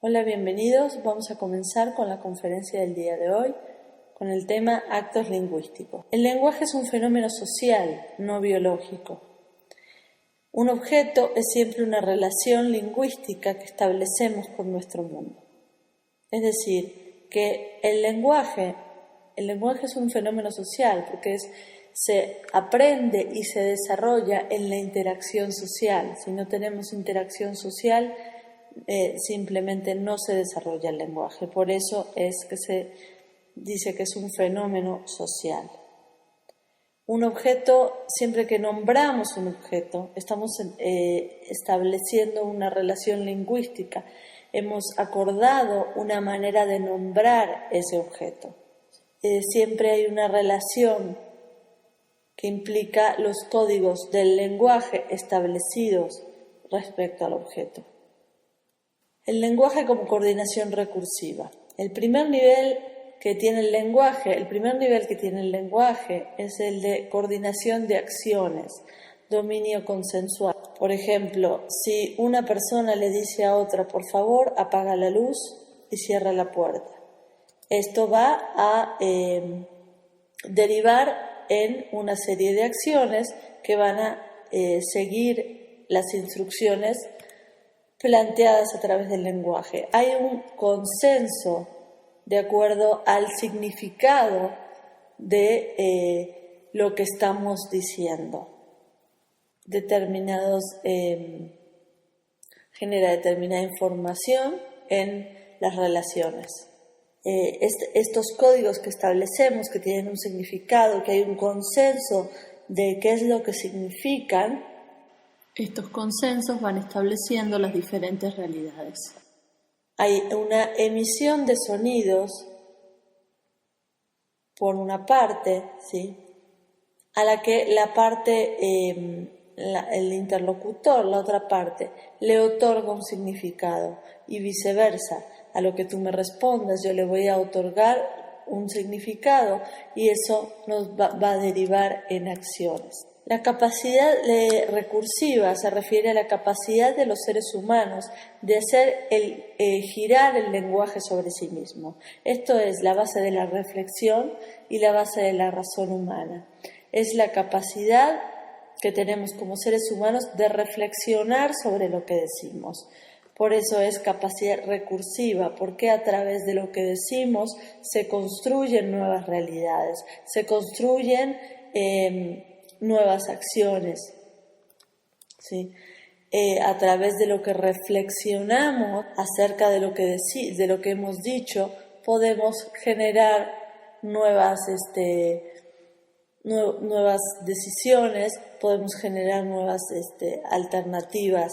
Hola, bienvenidos. Vamos a comenzar con la conferencia del día de hoy con el tema actos lingüísticos. El lenguaje es un fenómeno social, no biológico. Un objeto es siempre una relación lingüística que establecemos con nuestro mundo. Es decir, que el lenguaje es un fenómeno social porque se aprende y se desarrolla en la interacción social. Si no tenemos interacción social, simplemente no se desarrolla el lenguaje. Por eso es que se dice que es un fenómeno social. Un objeto, siempre que nombramos un objeto, estamos estableciendo una relación lingüística. Hemos acordado una manera de nombrar ese objeto. Siempre hay una relación que implica los códigos del lenguaje establecidos respecto al objeto. El lenguaje como coordinación recursiva. El primer nivel que tiene el lenguaje es el de coordinación de acciones, dominio consensual. Por ejemplo, si una persona le dice a otra, por favor, apaga la luz y cierra la puerta. Esto va a derivar en una serie de acciones que van a seguir las instrucciones planteadas a través del lenguaje. Hay un consenso de acuerdo al significado de lo que estamos diciendo. Genera determinada información en las relaciones. Estos códigos que establecemos, que tienen un significado, que hay un consenso de qué es lo que significan, estos consensos van estableciendo las diferentes realidades. Hay una emisión de sonidos, por una parte, ¿sí?, a la que la parte, el interlocutor, la otra parte, le otorga un significado y viceversa. A lo que tú me respondas, yo le voy a otorgar un significado y eso nos va a derivar en acciones. La capacidad recursiva se refiere a la capacidad de los seres humanos de hacer girar el lenguaje sobre sí mismo. Esto es la base de la reflexión y la base de la razón humana. Es la capacidad que tenemos como seres humanos de reflexionar sobre lo que decimos. Por eso es capacidad recursiva, porque a través de lo que decimos se construyen nuevas realidades, se construyen nuevas acciones, ¿sí? A través de lo que reflexionamos acerca de lo que hemos dicho, podemos generar nuevas decisiones, podemos generar nuevas alternativas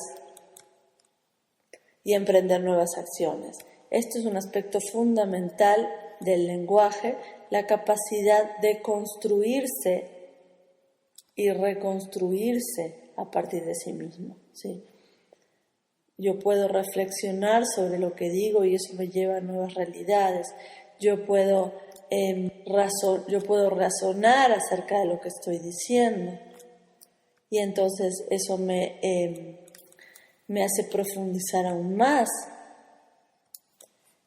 y emprender nuevas acciones. Esto es un aspecto fundamental del lenguaje, la capacidad de construirse y reconstruirse a partir de sí mismo, ¿sí? Yo puedo reflexionar sobre lo que digo y eso me lleva a nuevas realidades. Yo puedo razonar acerca de lo que estoy diciendo y entonces eso me hace profundizar aún más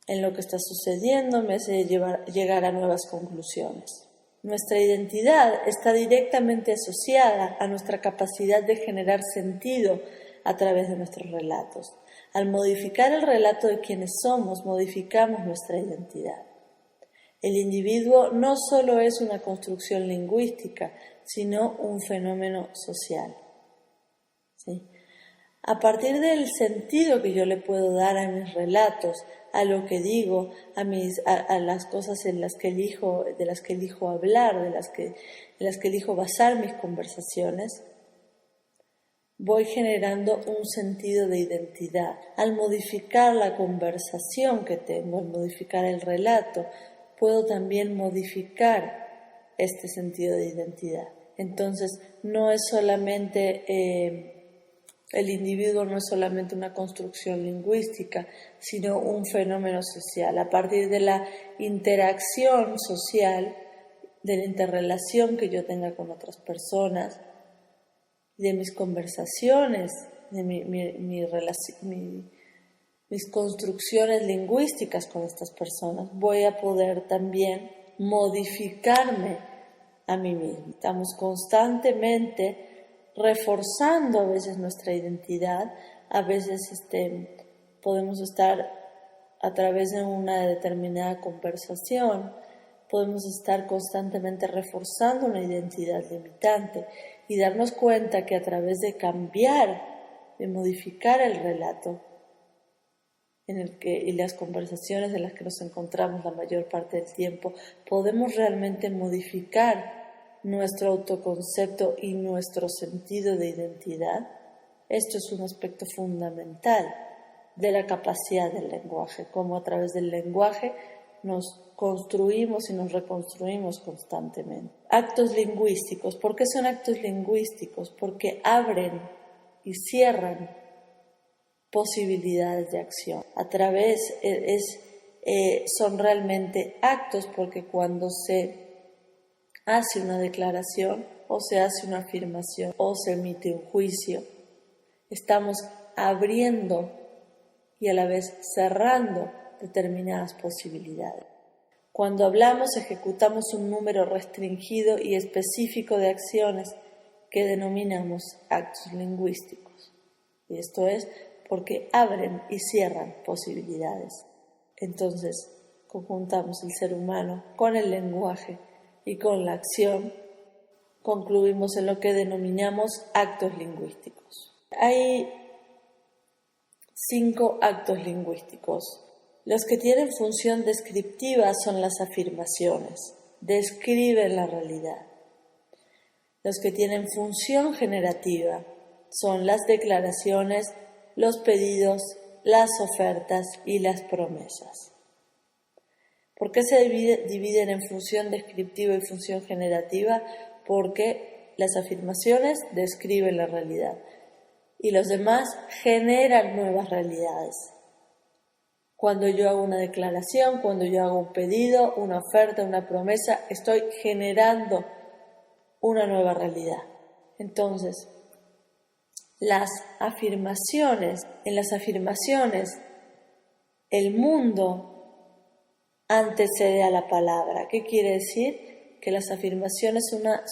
en lo que está sucediendo, me hace llegar a nuevas conclusiones. Nuestra identidad está directamente asociada a nuestra capacidad de generar sentido a través de nuestros relatos. Al modificar el relato de quienes somos, modificamos nuestra identidad. El individuo no solo es una construcción lingüística, sino un fenómeno social, ¿sí? A partir del sentido que yo le puedo dar a mis relatos, a lo que digo, a las cosas de las que elijo hablar, de las que elijo basar mis conversaciones, voy generando un sentido de identidad. Al modificar la conversación que tengo, al modificar el relato, puedo también modificar este sentido de identidad. Entonces, no es solamente el individuo no es solamente una construcción lingüística, sino un fenómeno social. A partir de la interacción social, de la interrelación que yo tenga con otras personas, de mis conversaciones, de mi mis construcciones lingüísticas con estas personas, voy a poder también modificarme a mí mismo. Estamos constantemente reforzando a veces nuestra identidad, a veces podemos estar a través de una determinada conversación, podemos estar constantemente reforzando una identidad limitante y darnos cuenta que a través de cambiar, de modificar el relato y las conversaciones en las que nos encontramos la mayor parte del tiempo, podemos realmente modificar nuestro autoconcepto y nuestro sentido de identidad. Esto es un aspecto fundamental de la capacidad del lenguaje, cómo a través del lenguaje nos construimos y nos reconstruimos constantemente. Actos lingüísticos. ¿Por qué son actos lingüísticos? Porque abren y cierran posibilidades de acción. A través son realmente actos porque cuando se hace una declaración o se hace una afirmación o se emite un juicio, estamos abriendo y a la vez cerrando determinadas posibilidades. Cuando hablamos, ejecutamos un número restringido y específico de acciones que denominamos actos lingüísticos. Y esto es porque abren y cierran posibilidades. Entonces, conjuntamos el ser humano con el lenguaje y con la acción, concluimos en lo que denominamos actos lingüísticos. Hay 5 actos lingüísticos. Los que tienen función descriptiva son las afirmaciones, describen la realidad. Los que tienen función generativa son las declaraciones, los pedidos, las ofertas y las promesas. ¿Por qué se dividen en función descriptiva y función generativa? Porque las afirmaciones describen la realidad y los demás generan nuevas realidades. Cuando yo hago una declaración, cuando yo hago un pedido, una oferta, una promesa, estoy generando una nueva realidad. Entonces, en las afirmaciones, el mundo antecede a la palabra. ¿Qué quiere decir? Que las afirmaciones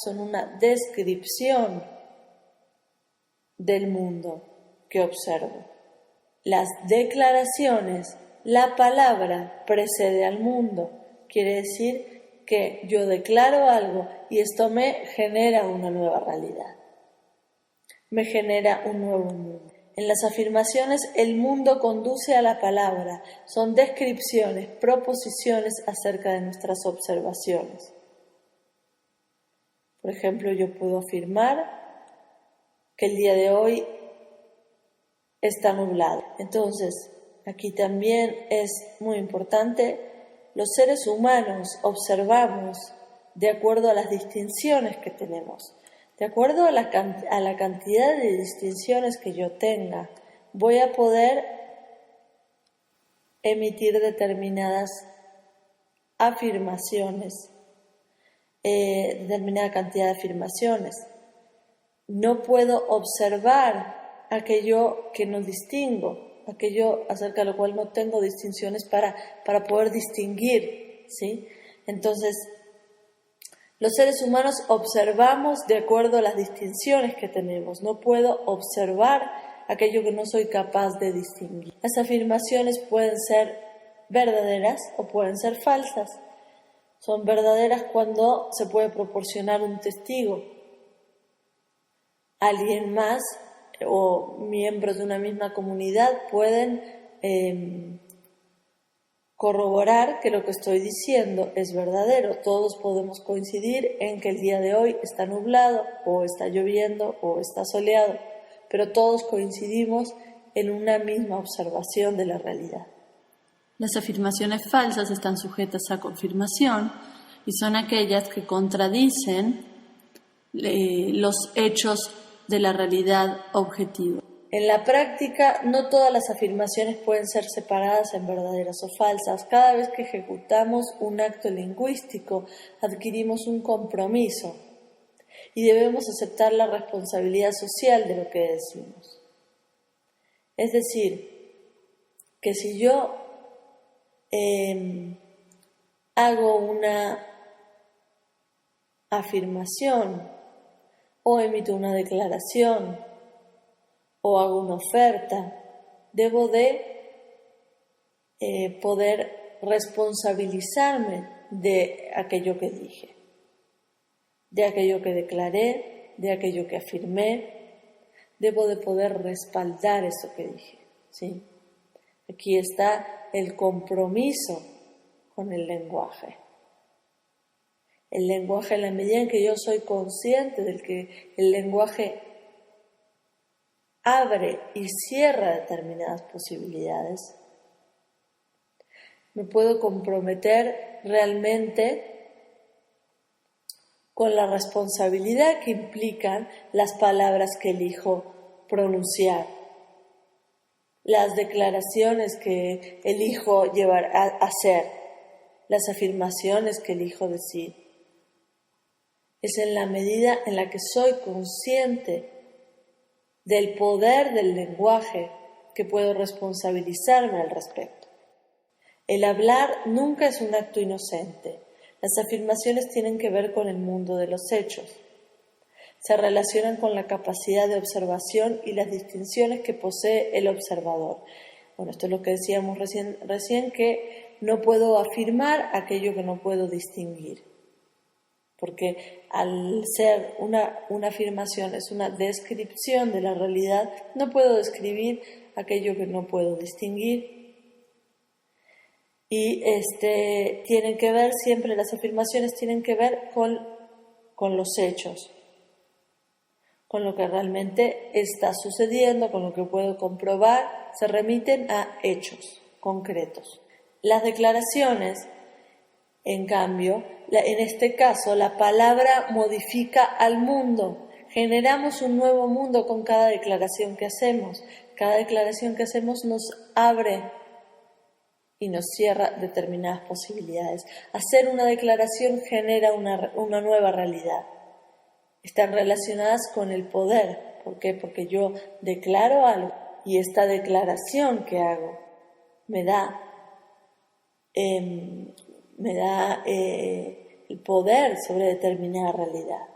son una descripción del mundo que observo. Las declaraciones, la palabra precede al mundo. Quiere decir que yo declaro algo y esto me genera una nueva realidad. Me genera un nuevo mundo. En las afirmaciones el mundo conduce a la palabra, son descripciones, proposiciones acerca de nuestras observaciones. Por ejemplo, yo puedo afirmar que el día de hoy está nublado. Entonces, aquí también es muy importante, los seres humanos observamos de acuerdo a las distinciones que tenemos. De acuerdo a la cantidad de distinciones que yo tenga, voy a poder emitir determinadas afirmaciones, determinada cantidad de afirmaciones. No puedo observar aquello que no distingo, aquello acerca de lo cual no tengo distinciones para poder distinguir, ¿sí? Entonces, los seres humanos observamos de acuerdo a las distinciones que tenemos. No puedo observar aquello que no soy capaz de distinguir. Las afirmaciones pueden ser verdaderas o pueden ser falsas. Son verdaderas cuando se puede proporcionar un testigo. Alguien más o miembros de una misma comunidad pueden corroborar que lo que estoy diciendo es verdadero. Todos podemos coincidir en que el día de hoy está nublado, o está lloviendo, o está soleado, pero todos coincidimos en una misma observación de la realidad. Las afirmaciones falsas están sujetas a confirmación y son aquellas que contradicen los hechos de la realidad objetiva. En la práctica, no todas las afirmaciones pueden ser separadas en verdaderas o falsas. Cada vez que ejecutamos un acto lingüístico, adquirimos un compromiso y debemos aceptar la responsabilidad social de lo que decimos. Es decir, que si yo hago una afirmación o emito una declaración o hago una oferta, debo de poder responsabilizarme de aquello que dije, de aquello que declaré, de aquello que afirmé. Debo de poder respaldar eso que dije, ¿sí? Aquí está el compromiso con el lenguaje. El lenguaje, en la medida en que yo soy consciente de que el lenguaje abre y cierra determinadas posibilidades, me puedo comprometer realmente con la responsabilidad que implican las palabras que elijo pronunciar, las declaraciones que elijo llevar a hacer, las afirmaciones que elijo decir. Es en la medida en la que soy consciente del poder del lenguaje que puedo responsabilizarme al respecto. El hablar nunca es un acto inocente. Las afirmaciones tienen que ver con el mundo de los hechos. Se relacionan con la capacidad de observación y las distinciones que posee el observador. Bueno, esto es lo que decíamos recién, que no puedo afirmar aquello que no puedo distinguir. Porque al ser una afirmación, es una descripción de la realidad, no puedo describir aquello que no puedo distinguir. Y tienen que ver, siempre las afirmaciones tienen que ver con los hechos, con lo que realmente está sucediendo, con lo que puedo comprobar, se remiten a hechos concretos. Las declaraciones, en cambio, en este caso, la palabra modifica al mundo. Generamos un nuevo mundo con cada declaración que hacemos. Cada declaración que hacemos nos abre y nos cierra determinadas posibilidades. Hacer una declaración genera una nueva realidad. Están relacionadas con el poder. ¿Por qué? Porque yo declaro algo y esta declaración que hago me da el poder sobre determinada realidad.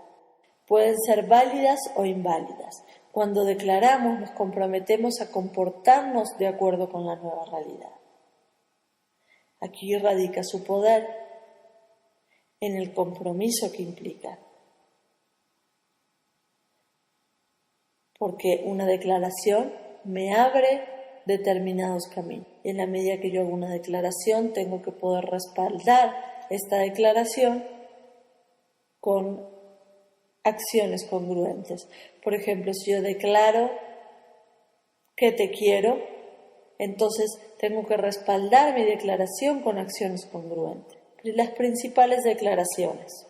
Pueden ser válidas o inválidas. Cuando declaramos, nos comprometemos a comportarnos de acuerdo con la nueva realidad. Aquí radica su poder en el compromiso que implica. Porque una declaración me abre determinados caminos. Y en la medida que yo hago una declaración, tengo que poder respaldar esta declaración con acciones congruentes. Por ejemplo, si yo declaro que te quiero, entonces tengo que respaldar mi declaración con acciones congruentes. Las principales declaraciones.